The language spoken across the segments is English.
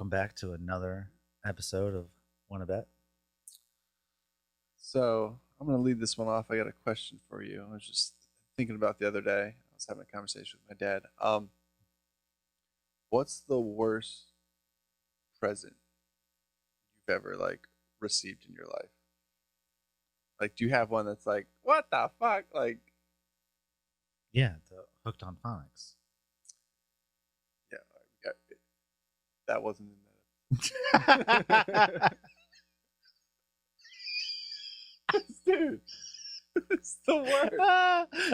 welcome back to another episode of Wanna Bet. So I'm going to lead this one off. I got a question for you. I was just thinking about the other day. I was having a conversation with my dad. What's the worst present you've ever received in your life? Like, do you have one that's like, what the fuck? Like, Yeah, the Hooked on Phonics. yeah, that wasn't in that. Dude, it's the worst.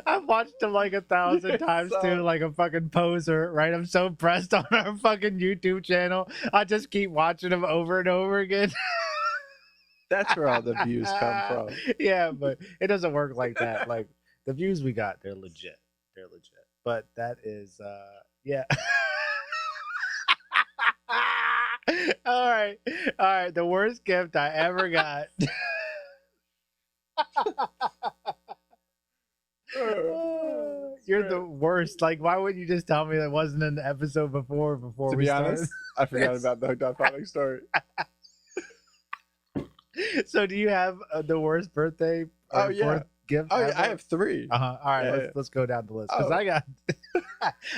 I've watched him like 1,000 times too, like a fucking poser, right? I'm so impressed on our fucking YouTube channel. I just keep watching him over and over again. That's where all the views come from. Yeah, but it doesn't work like that. Like the views we got, they're legit. They're legit. But that is yeah. All right. The worst gift I ever got. You're the worst. Like, why wouldn't you just tell me that wasn't in the episode before To be honest, I forgot about the Hooked on Phonics story. So, do you have the worst birthday or fourth gift? Oh, ever? yeah, I have 3. All right, Yeah, let's go down the list because I got.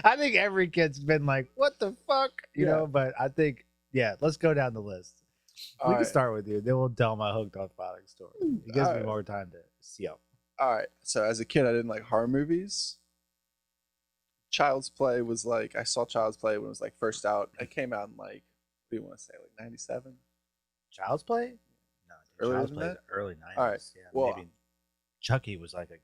I think every kid's been like, "What the fuck," you know. But I think, let's go down the list. We can start with you. Then we'll tell my Hooked on Phonics story. It gives me more time to see up. All right. So as a kid, I didn't like horror movies. Child's Play was like, I saw Child's Play when it was like first out. It came out in like, what do you want to say, like 97? Child's Play? No, Earlier Child's than Play that? The early 90s. All right. Yeah, Well, maybe Chucky was like a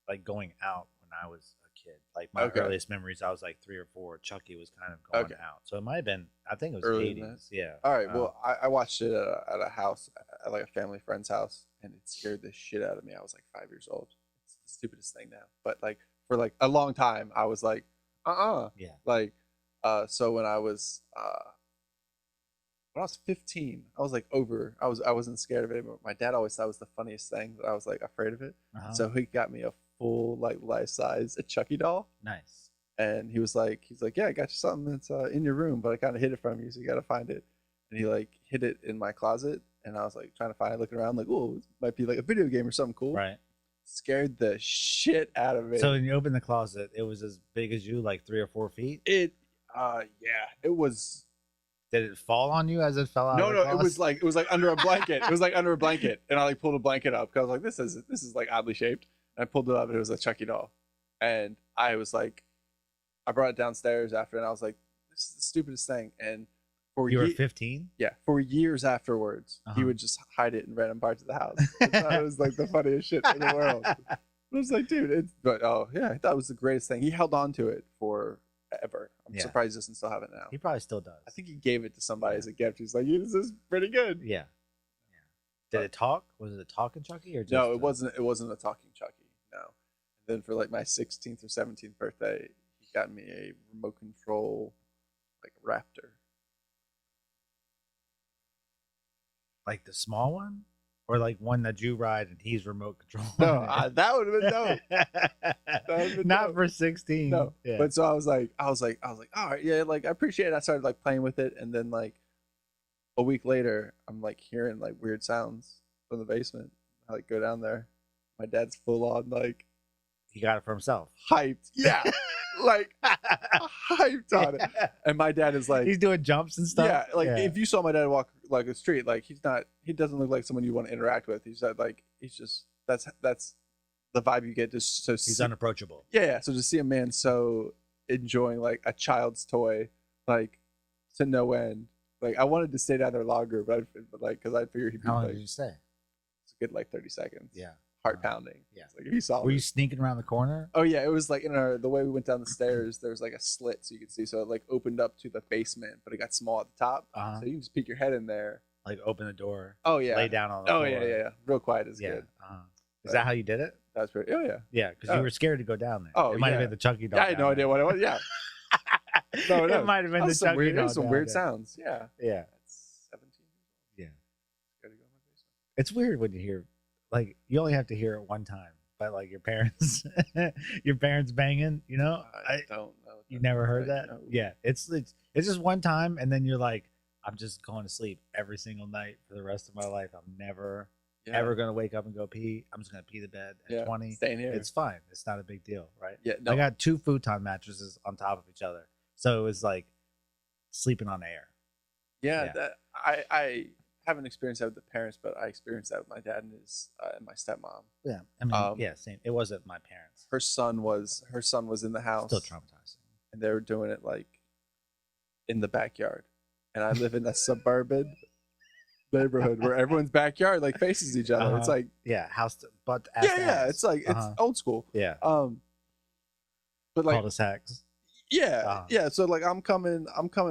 like going out when I was a kid. Like my earliest memories, I was like 3 or 4. Chucky was kind of going out. So it might have been, I think it was Earlier 80s. Yeah. All right. Well, I watched it at a house, at like a family friend's house, and it scared the shit out of me. I was like 5 years old. It's the stupidest thing now. But like for like a long time, I was like, Yeah. Like, so when I was 15, I was like I wasn't scared of it anymore. My dad always thought it was the funniest thing, but I was like afraid of it. So he got me a full like life-size Chucky doll. Nice. And he's like, yeah, I got you something that's in your room, but I kind of hid it from you, so you got to find it. And he like hid it in my closet, and I was like trying to find it, looking around, like, oh, it might be like a video game or something cool. Right. Scared the shit out of me. So when you opened the closet, it was as big as you, like 3 or 4 feet? It was. Did it fall on you as it fell out? No, of the closet? it was like under a blanket. It was like under a blanket, and I like pulled a blanket up because I was like, this is like oddly shaped. And I pulled it up, and it was a Chucky doll, and I was like, I brought it downstairs after, and I was like, this is the stupidest thing. And you were 15? Yeah, for years afterwards, he would just hide it in random parts of the house. I thought it was like the funniest shit in the world. I was like, dude, I thought it was the greatest thing. He held on to it forever. I'm surprised he doesn't still have it now. He probably still does. I think he gave it to somebody as a gift. He's like, this is pretty good. Yeah. Did it talk? Was it a talking Chucky or just no? It wasn't a talking Chucky. No. And then for like my 16th or 17th birthday, he got me a remote control like Raptor. Like the small one, or like one that you ride and he's remote control? No, that would have been dope. Not for 16. No, yeah. But so I was like, all right, yeah, like I appreciate it. I started like playing with it, and then like a week later, I'm like hearing like weird sounds from the basement. I like go down there. My dad's full on like he got it for himself. Hyped, yeah, like hyped on it. And my dad is like, he's doing jumps and stuff. Yeah, like if you saw my dad walk like a street, like he doesn't look like someone you want to interact with. He's just that's the vibe you get. Just so he's unapproachable. Yeah. So to see a man so enjoying like a child's toy, like to no end. Like I wanted to stay down there longer, but like because I figured he'd be how long like, did you stay? It's a good like 30 seconds. Yeah. Heart pounding. Yeah. Like if you saw. Were you sneaking around the corner? Oh yeah, it was like the way we went down the stairs. There was like a slit so you could see. So it like opened up to the basement, but it got small at the top. So you can just peek your head in there. Like open the door. Oh yeah. Lay down on the floor. Oh yeah. Real quiet is good. Is that how you did it? That's pretty. Oh yeah. Yeah, because you were scared to go down there. Oh, it might have been the Chucky doll. Yeah, I had no idea what it was. Yeah. No, it might have been the Chucky doll. There's some weird sounds. Yeah. Yeah. That's 17. Yeah. Gotta go in my basement. It's weird when you hear, like, you only have to hear it one time, but like your parents banging, you know. I don't know what You never heard Like, that? no. Yeah, it's just one time, and then you're like, I'm just going to sleep every single night for the rest of my life. I'm never ever gonna wake up and go pee. I'm just gonna pee the bed at 20. Staying here. It's fine. It's not a big deal, right? Yeah, no. I got 2 futon mattresses on top of each other, so it was like sleeping on air. Yeah. That I haven't experienced that with the parents, but I experienced that with my dad and his and my stepmom. Yeah, I mean, yeah, same. It wasn't my parents. Her son was in the house. Still traumatizing. And they were doing it like in the backyard. And I live in a suburban neighborhood where everyone's backyard like faces each other. It's like house to, but it's like it's old school. Yeah. But like cul-de-sacs. Yeah. So like I'm coming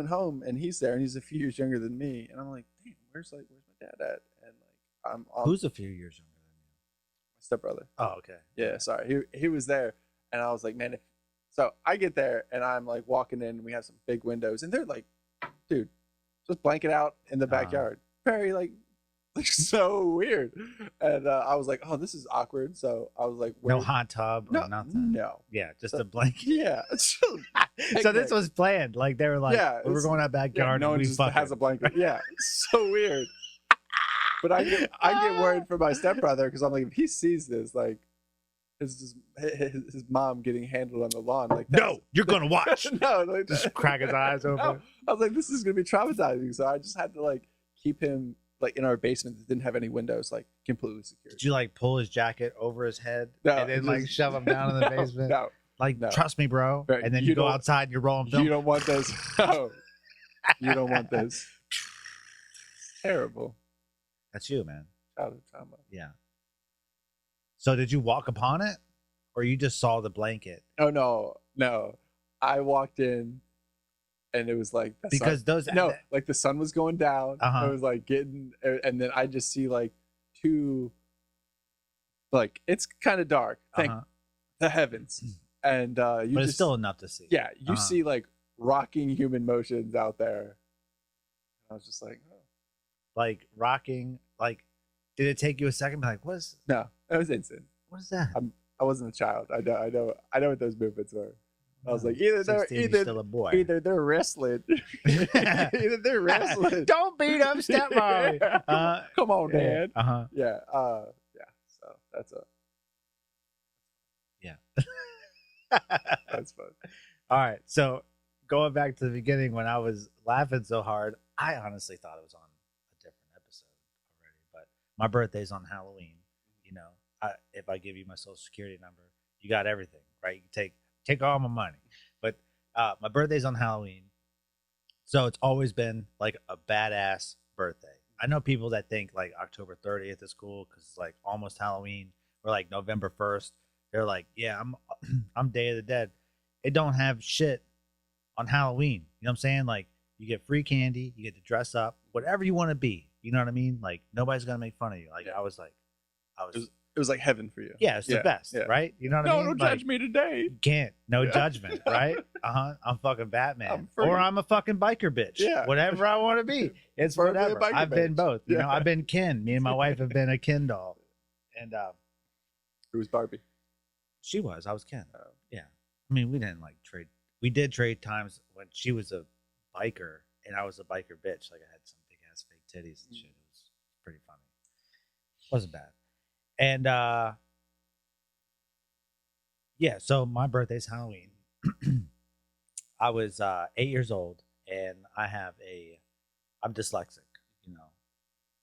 home and he's there and he's a few years younger than me and I'm like, damn, where's my dad at? And like I'm Who's a few years younger than you? My stepbrother. Oh, okay. Yeah, sorry. He was there and I was like, man, so I get there and I'm like walking in and we have some big windows and they're like, dude, just blanket out in the backyard. Very like so weird. And I was like, oh, this is awkward. So I was like, no hot tub or nothing. No. Yeah, just a blanket. Yeah. So this was planned. Like they were like, we're going out backyard. No one just has a blanket. Yeah. So weird. But I get worried for my stepbrother because I'm like, if he sees this, like his mom getting handled on the lawn, like no, you're gonna watch. No, like, just crack his eyes open. No. I was like, this is gonna be traumatizing. So I just had to like keep him like in our basement that didn't have any windows, like completely secure. Did you like pull his jacket over his head and then like shove him down in the basement? No. Like, trust me, bro. Right. And then you go outside and you're rolling film. You don't want this. No. You don't want this. It's terrible. That's you, man. Childhood trauma. Yeah. So did you walk upon it? Or you just saw the blanket? Oh, no. I walked in and it was like because like the sun was going down. It was like getting, and then I just see like 2, like it's kind of dark. Thank the heavens, and but it's still enough to see. Yeah, you see like rocking human motions out there. I was just like, oh. Like rocking. Like, did it take you a second? Be like, what is? No, it was instant. What is that? I wasn't a child. I know what those movements were. I was like, either still a boy. Either they're wrestling. Either they're wrestling. Don't beat up stepmom. Come on, Dad. Yeah. So that's that's fun. All right. So going back to the beginning when I was laughing so hard, I honestly thought it was on a different episode already. But my birthday's on Halloween. You know, if I give you my social security number, you got everything, right? You can take all my money. But my birthday's on Halloween. So it's always been like a badass birthday. I know people that think like October 30th is cool because it's like almost Halloween, or like November 1st. They're like, yeah, I'm Day of the Dead. It don't have shit on Halloween. You know what I'm saying? Like you get free candy, you get to dress up, whatever you want to be. You know what I mean? Like nobody's gonna make fun of you. Like I was. It was like heaven for you. Yeah, it's the best, right? You know what I mean? No, don't judge me today. You can't. No judgment, right? I'm fucking Batman. Or I'm a fucking biker bitch. Yeah. Whatever I want to be. It's whatever. I've been both. You know, I've been Ken. Me and my wife have been a Ken doll. And who was Barbie? She was. I was Ken. Yeah. I mean, we didn't like trade. We did trade times when she was a biker and I was a biker bitch. Like I had some big ass fake titties and shit. It was pretty funny. Wasn't bad. And yeah, so my birthday's Halloween. I was 8 years old, and I'm dyslexic. You know,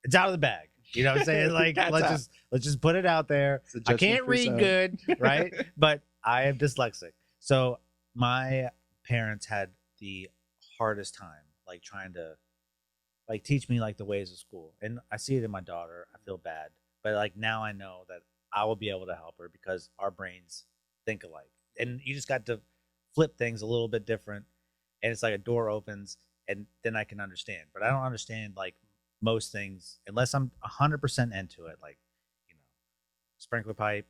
it's out of the bag. You know what I'm saying? Like let's just put it out there. I can't read good, right? But I am dyslexic. So my parents had the hardest time, like trying to like teach me like the ways of school, and I see it in my daughter. I feel bad. But like now I know that I will be able to help her because our brains think alike. And you just got to flip things a little bit different. And it's like a door opens and then I can understand. But I don't understand like most things unless I'm 100% into it. Like, you know, sprinkler pipe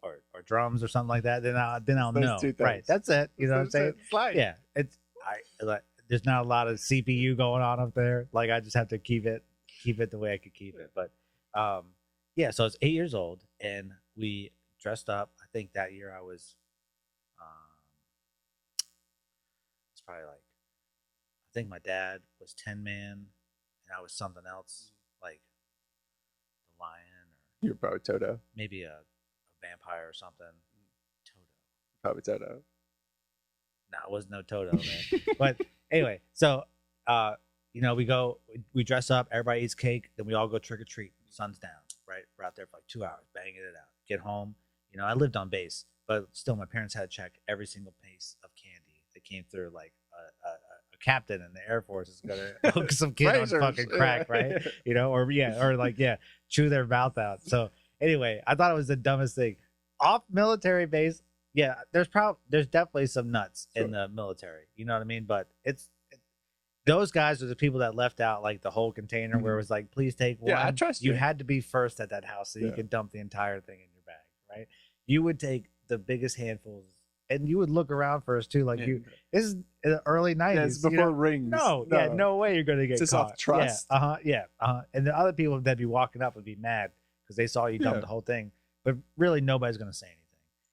or drums or something like that. Then I'll know. Right. That's it. You know what I'm saying? Yeah. There's not a lot of CPU going on up there. Like I just have to keep it the way I could keep it. But yeah, so I was 8 years old, and we dressed up. I think that year I was probably like, I think my dad was Tin Man, and I was something else like the Lion, or You're probably Toto. maybe a vampire or something. Toto. Probably Toto. No, it wasn't no Toto, man. But anyway, so we dress up, everybody eats cake, then we all go trick or treat. Sun's down, right? We're out there for like 2 hours, banging it out. Get home. I lived on base, but still, my parents had to check every single piece of candy that came through. Like a captain in the Air Force is gonna hook some kid on fucking crack, right? Or chew their mouth out. So anyway, I thought it was the dumbest thing. Off military base, yeah, there's definitely some nuts in the military. You know what I mean? But those guys are the people that left out like the whole container where it was like, please take one. Yeah, I trust you. You had to be first at that house so you could dump the entire thing in your bag, right? You would take the biggest handfuls, and you would look around first too. Like this is the early 90s. Yeah, it's before rings. No, no way you're gonna get just caught. Off trust. And the other people that'd be walking up would be mad because they saw you dump the whole thing. But really, nobody's gonna say anything.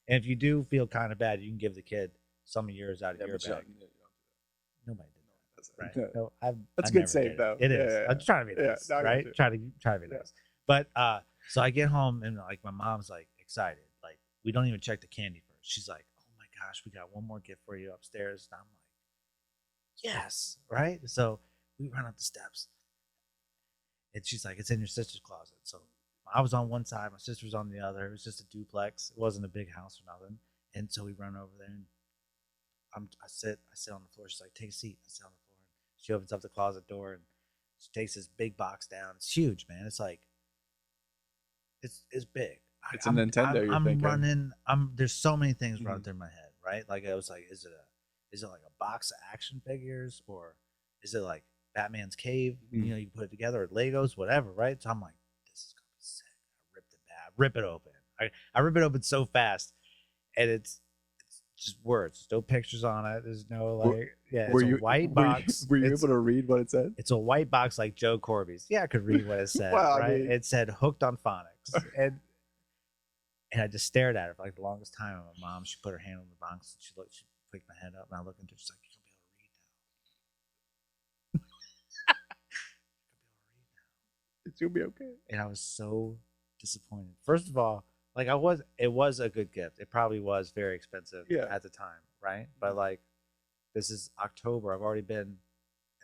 And if you do feel kind of bad, you can give the kid some of yours out of your bag. Nobody did that, right? No, that's a good save, though. It is. I'm trying to be nice, right? Try to be nice. But so I get home and like my mom's like excited. Like we don't even check the candy first. She's like, "Oh my gosh, we got one more gift for you upstairs." And I'm like, "Yes, right." So we run up the steps, and she's like, "It's in your sister's closet." So I was on one side, my sister was on the other. It was just a duplex. It wasn't a big house or nothing. And so we run over there, and I sit on the floor. She's like, "Take a seat." I sit on the floor. And she opens up the closet door, and she takes this big box down. It's huge, man. It's like, it's big. It's a Nintendo. I'm running. There's so many things running through my head, right? Like I was like, is it like a box of action figures, or is it like Batman's cave? You can put it together, or Legos, whatever, right? So I'm like, this is gonna be sick. I rip it open. I rip it open so fast, and it's just words. There's no pictures on it. There's no a white box. Were you able to read what it said? It's a white box like Joe Corby's. Yeah, I could read what it said. Well, right? It said "hooked on phonics," and I just stared at it for like the longest time. And my mom, she put her hand on the box and she picked my head up, and I looked into her. She's like, "You'll be able to read now. It's gonna be okay." And I was so disappointed. First of all, like it was a good gift. It probably was very expensive at the time, right? But like, this is October. I've already been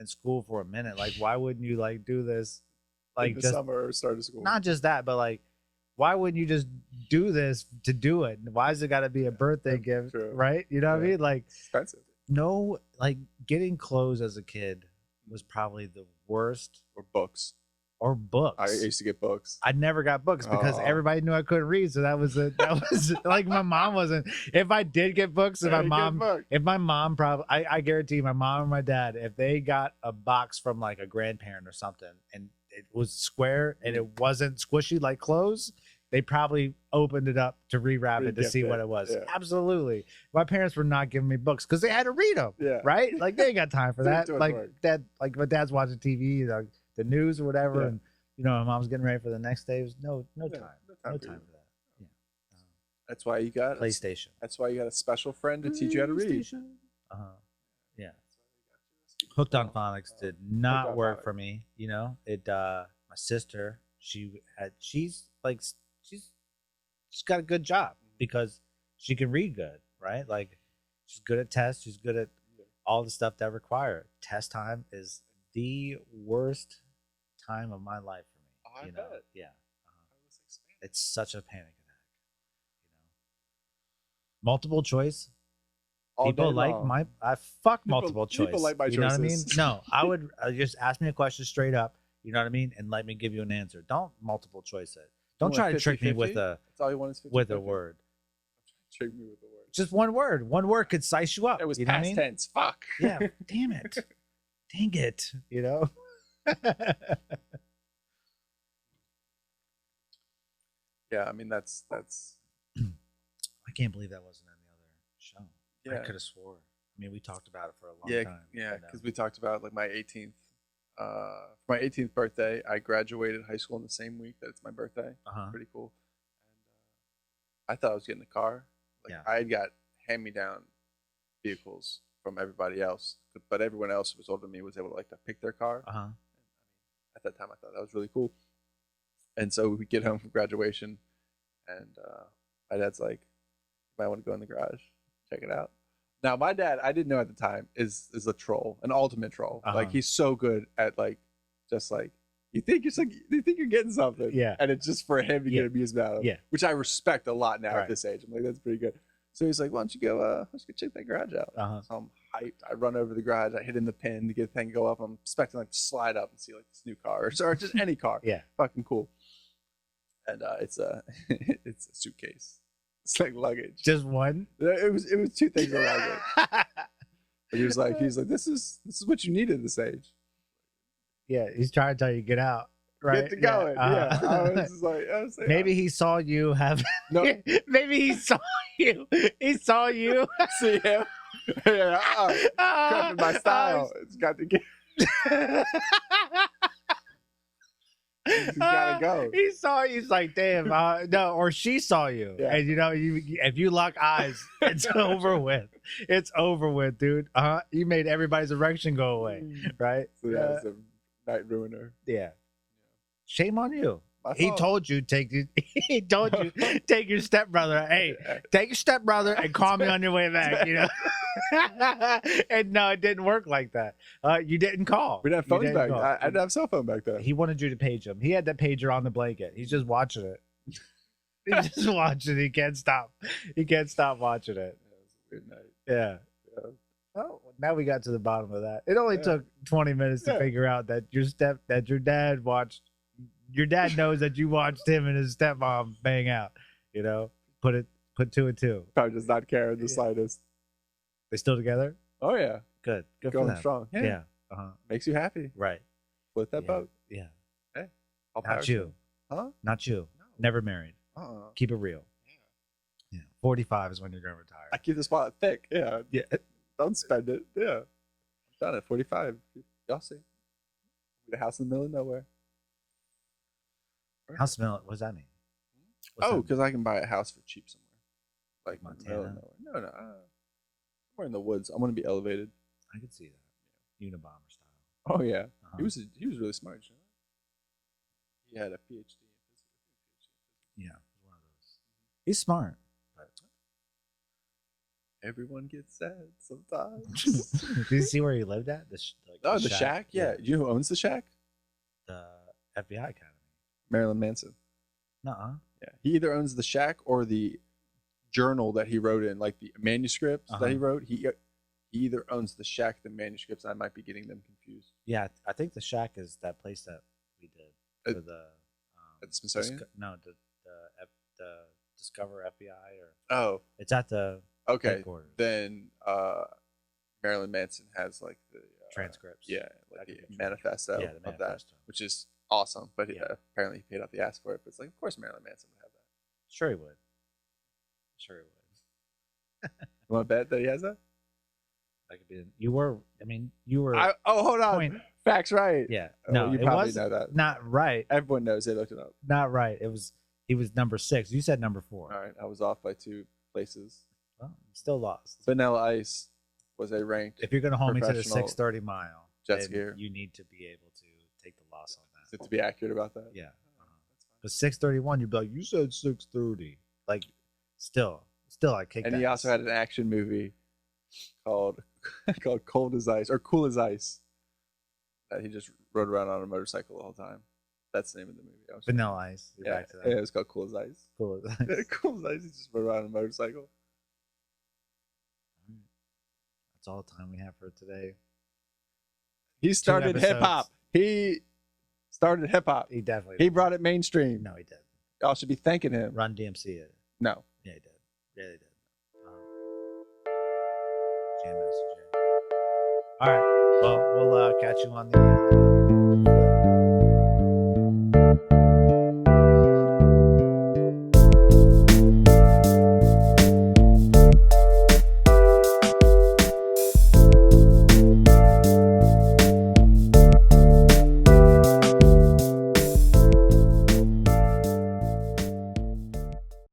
in school for a minute. Like, why wouldn't you like do this? Like in the just summer or start of school. Not just that, but like, why wouldn't you just do this to do it? Why has it got to be a birthday gift, True. right? You know what I mean? Like, it's expensive. No, like getting clothes as a kid was probably the worst. Or books. Or books. I used to get books. I never got books because everybody knew I couldn't read. So that was like my mom wasn't. If I did get books, if my mom probably, I guarantee you, my mom or my dad, if they got a box from like a grandparent or something and it was square and it wasn't squishy like clothes, they probably opened it up to rewrap it to see what it was. Yeah. Absolutely. My parents were not giving me books because they had to read them. Yeah. Right? Like they ain't got time for that. Like my dad's watching TV, the news or whatever, and my mom's getting ready for the next day. It was no time for that. Yeah. That's why you got PlayStation. That's why you got a special friend to teach you how to read. Yeah. Hooked on phonics did not work for me. My sister, she's got a good job because she can read good, right? Like she's good at tests. She's good at all the stuff that require test time is the worst time of my life for me. Oh, I bet. Yeah. It's such a panic attack. Multiple choice. People like I fuck multiple choice. People like my choices. You know what I mean? No, I would just ask me a question straight up. You know what I mean? And let me give you an answer. Don't multiple choice it. Don't try to trick me with a word. Trick me with a word. Just one word. One word could size you up. It was past tense. Fuck. Yeah. Damn it. Dang it. Yeah, I mean that's I can't believe that wasn't on the other show. Yeah. I could have swore. I mean, we talked about it for a long time. Yeah, because we talked about like my 18th. For my 18th birthday, I graduated high school in the same week that it's my birthday. Pretty cool. And I thought I was getting a car. I had got hand-me-down vehicles from everybody else. But everyone else who was older than me was able to like to pick their car. At that time, I thought that was really cool. And so we get home from graduation, and my dad's like, "You might want to go in the garage, check it out." Now, my dad, I didn't know at the time, is a troll, an ultimate troll. Like he's so good at like, just like you think you're getting something, yeah, and it's just for him to get amusement out of, which I respect a lot now at this age. I'm like, that's pretty good. So he's like, "Why don't you go? Let's go check that garage out." So I'm hyped. I run over to the garage. I hit in the pin to get the thing to go up. I'm expecting like to slide up and see like this new car or just any car. Yeah, fucking cool. And it's a it's a suitcase. It's like luggage. Just one? It was 2 things of luggage. But he was like, this is what you need at this age. Yeah, he's trying to tell you get out. Right. Get to going. Yeah. I was like, maybe he saw you have. No. Maybe he saw you. He saw you. See him. Yeah. Cutting my style. It's got to get. He's gotta go. He saw you. He's like, damn. No, or she saw you. Yeah. And if you lock eyes, it's over with. It's over with, dude. You made everybody's erection go away, right? So that's a night ruiner. Yeah. Shame on you. He told you take your stepbrother. Hey, take your stepbrother and call me on your way back. And no, it didn't work like that. You didn't call. We didn't have phones back then. I didn't have cell phone back then. He wanted you to page him. He had that pager on the blanket. He's just watching it. He's just watching. He can't stop. He can't stop watching it. Yeah, it was a weird night. Yeah. Oh, now we got to the bottom of that. It only took 20 minutes to figure out that your dad watched. Your dad knows that you watched him and his stepmom bang out. Put 2 and 2. Probably just not caring the slightest. They still together? Oh yeah, good going for them. Strong. Yeah. Makes you happy, right? Split that boat. Yeah. Hey, not you. Huh? Not you. No. Never married. Keep it real. Yeah. 45 is when you're gonna retire. I keep this wallet thick. Yeah. Yeah. Don't spend it. Yeah. I'm done at 45. Y'all see? The house in the middle of nowhere. House mill. What does that mean? Because I can buy a house for cheap somewhere, like Montana. No, somewhere in the woods. I want to be elevated. I could see that. Unabomber style. Oh yeah, he was really smart. You know? He had a PhD in physics. Yeah, one of those. He's smart. But everyone gets sad sometimes. Did you see where he lived at? The shack. Yeah. You know who owns the shack? The FBI Academy. Marilyn Manson. Nuh-uh. Yeah. He either owns the shack or the journal that he wrote in, like the manuscripts that he wrote. He either owns the shack, the manuscripts. I might be getting them confused. Yeah, I think the shack is that place that we did for at the Smithsonian. The Discover FBI or it's at the headquarters. Then Marilyn Manson has like the transcripts. Yeah, like the manifesto of that, which is awesome. But apparently he paid out the ass for it. But it's like, of course Marilyn Manson would have that. Sure he would. You want to bet that he has that? That could be. You were. Hold on. Facts right. Yeah. No, you probably know that. Not right. Everyone knows. They looked it up. Not right. He was number 6. You said number 4. All right, I was off by 2 places. Well, you still lost. Vanilla Ice was a ranked. If you're going to hold me to the 630 mile, jet skier, you need to be able to take the loss on that. Is it to be accurate about that? Yeah. Because 631, you'd be like, you said 630. Like, still, I kicked. And he also had an action movie called Cold as Ice or Cool as Ice that he just rode around on a motorcycle the whole time. That's the name of the movie. Vanilla Ice. Yeah, back to that. Yeah, it was called Cool as Ice. Cool as Ice. Cool as Ice. He just rode around on a motorcycle. That's all the time we have for today. He started hip hop. He started hip hop. He definitely. He brought it mainstream. No, he did. Y'all should be thanking him. Run DMC it. No. Yeah, he did. Yeah, he did. Jam Master Jay. All right. Well, we'll catch you on the